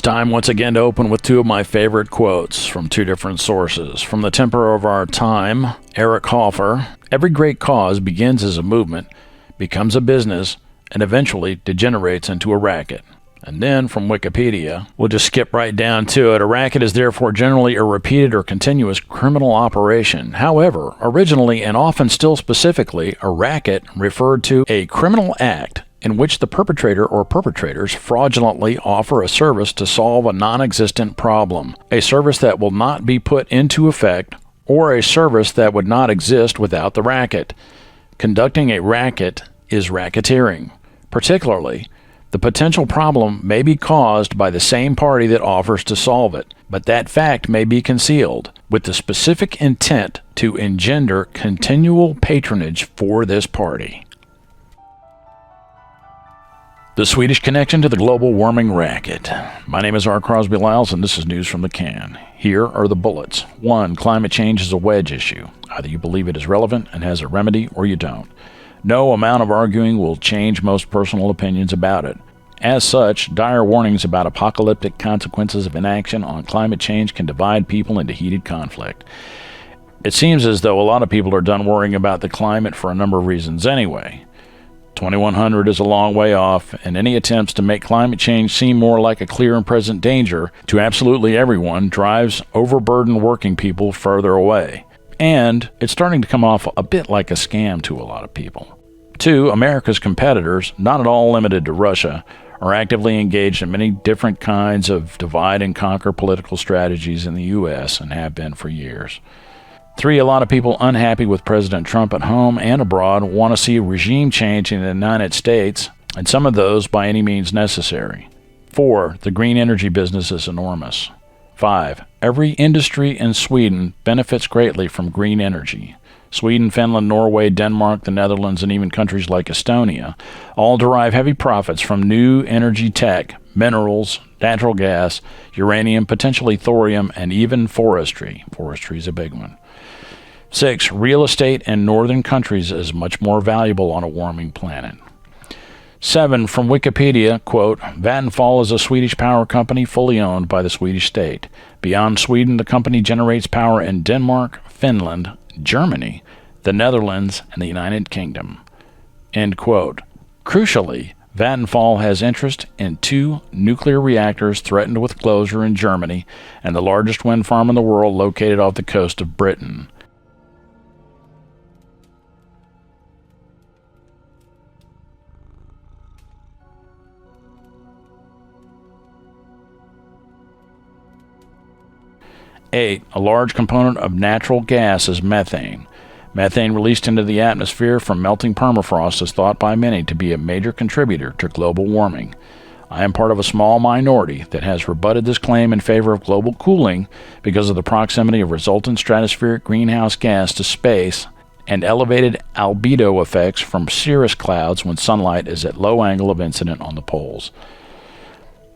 time once again to open with two of my favorite quotes from two different sources. From the Temper of Our Time, Eric Hauger, "Every great cause begins as a movement, becomes a business, and eventually degenerates into a racket." And then from Wikipedia, we'll just skip right down to it. "A racket is therefore generally a repeated or continuous criminal operation. However, originally and often still specifically, a racket referred to a criminal act in which the perpetrator or perpetrators fraudulently offer a service to solve a non-existent problem, a service that will not be put into effect, or a service that would not exist without the racket. Conducting a racket is racketeering. Particularly, the potential problem may be caused by the same party that offers to solve it, but that fact may be concealed, with the specific intent to engender continual patronage for this party." The Swedish connection to the global warming racket. My name is R. Crosby Lyles, and this is News from the Can. Here are the bullets. 1. Climate change is a wedge issue. Either you believe it is relevant and has a remedy, or you don't. No amount of arguing will change most personal opinions about it. As such, dire warnings about apocalyptic consequences of inaction on climate change can divide people into heated conflict. It seems as though a lot of people are done worrying about the climate for a number of reasons anyway. 2100 is a long way off, and any attempts to make climate change seem more like a clear and present danger to absolutely everyone drives overburdened working people further away. And it's starting to come off a bit like a scam to a lot of people. 2. America's competitors, not at all limited to Russia, are actively engaged in many different kinds of divide-and-conquer political strategies in the U.S. and have been for years. 3. A lot of people unhappy with President Trump at home and abroad want to see a regime change in the United States, and some of those by any means necessary. 4. The green energy business is enormous. 5. Every industry in Sweden benefits greatly from green energy. Sweden, Finland, Norway, Denmark, the Netherlands, and even countries like Estonia all derive heavy profits from new energy tech, minerals, natural gas, uranium, potentially thorium, and even forestry. Forestry is a big one. 6. Real estate in northern countries is much more valuable on a warming planet. 7. From Wikipedia, quote, "Vattenfall is a Swedish power company fully owned by the Swedish state. Beyond Sweden, the company generates power in Denmark, Finland, Germany, the Netherlands, and the United Kingdom." End quote. Crucially, Vattenfall has interest in 2 nuclear reactors threatened with closure in Germany and the largest wind farm in the world located off the coast of Britain. Eight, a large component of natural gas is methane. Methane released into the atmosphere from melting permafrost is thought by many to be a major contributor to global warming. I am part of a small minority that has rebutted this claim in favor of global cooling because of the proximity of resultant stratospheric greenhouse gas to space and elevated albedo effects from cirrus clouds when sunlight is at low angle of incidence on the poles.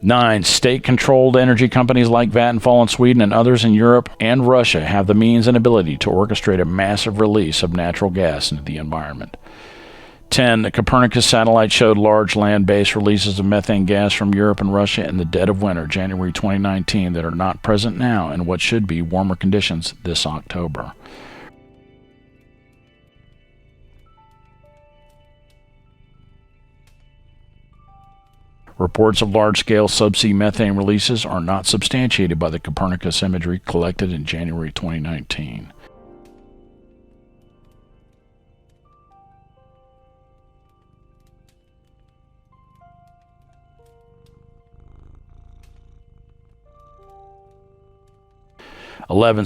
9. State-controlled energy companies like Vattenfall in Sweden and others in Europe and Russia have the means and ability to orchestrate a massive release of natural gas into the environment. 10. The Capernicus Satellite showed large land-based releases of methane gas from Europe and Russia in the dead of winter, January 2019, that are not present now in what should be warmer conditions this October. Reports of large-scale subsea methane releases are not substantiated by the Copernicus imagery collected in January 2019.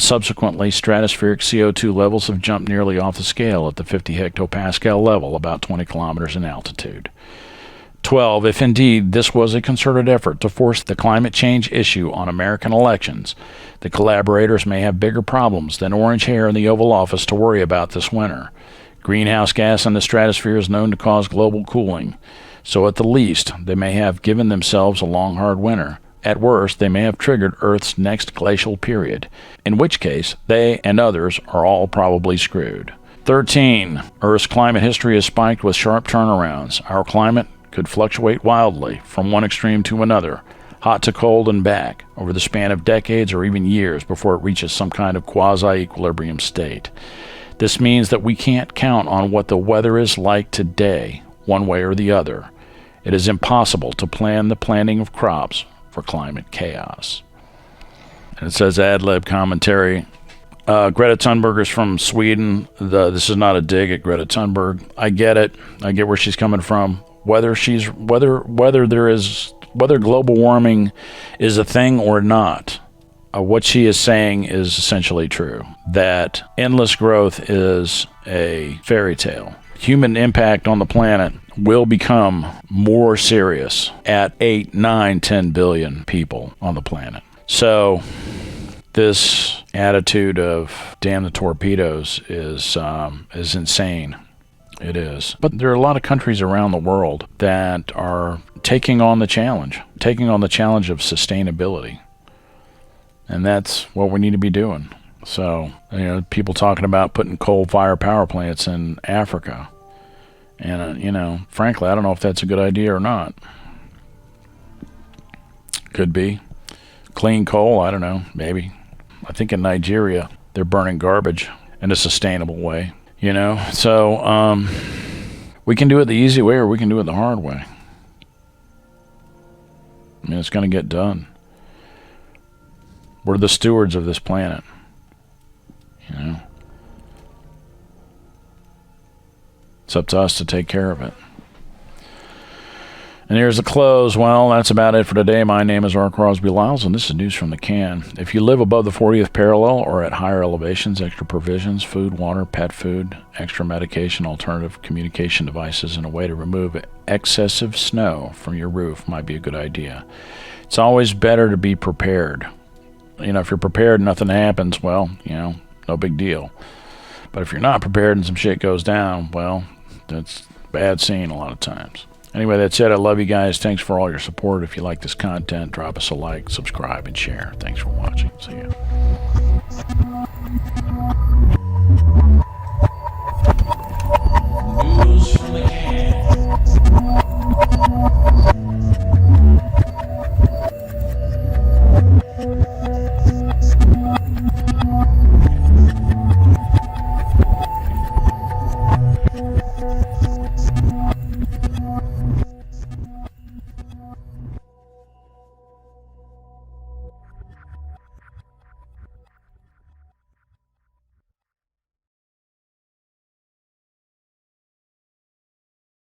Subsequently, stratospheric CO2 levels have jumped nearly off the scale at the 50 hectopascal level, about 20 kilometers in altitude. 12. If indeed this was a concerted effort to force the climate change issue on American elections, the collaborators may have bigger problems than orange hair in the Oval Office to worry about this winter. Greenhouse gas in the stratosphere is known to cause global cooling, so at the least they may have given themselves a long, hard winter. At worst, they may have triggered Earth's next glacial period, in which case they and others are all probably screwed. 13. Earth's climate history is spiked with sharp turnarounds. Our climate could fluctuate wildly from one extreme to another. hot to cold and back over the span of decades or even years before it reaches some kind of quasi-equilibrium state. This means that we can't count on what the weather is like today, one way or the other. It is impossible to plan the planting of crops for climate chaos. And it says ad lib commentary. Greta Thunberg is from Sweden. This is not a dig at Greta Thunberg. I get it. I get where she's coming from. Whether global warming is a thing or not, what she is saying is essentially true. That endless growth is a fairy tale. Human impact on the planet will become more serious at 8, 9, 10 billion people on the planet. So this attitude of damn the torpedoes is insane. It is. But there are a lot of countries around the world that are taking on the challenge of sustainability. And that's what we need to be doing. So, people talking about putting coal-fired power plants in Africa. And, frankly, I don't know if that's a good idea or not. Could be. Clean coal, I don't know, maybe. I think in Nigeria, they're burning garbage in a sustainable way, So, we can do it the easy way or we can do it the hard way. It's going to get done. We're the stewards of this planet, It's up to us to take care of it. And here's the close. Well, that's about it for today. My name is R. Crosby Lyles, and this is News from the Can. If you live above the 40th parallel or at higher elevations, extra provisions, food, water, pet food, extra medication, alternative communication devices, and a way to remove excessive snow from your roof might be a good idea. It's always better to be prepared. If you're prepared and nothing happens, well, no big deal. But if you're not prepared and some shit goes down, well, that's a bad scene a lot of times. Anyway, that's it. I love you guys. Thanks for all your support. If you like this content, drop us a like, subscribe, and share. Thanks for watching. See ya.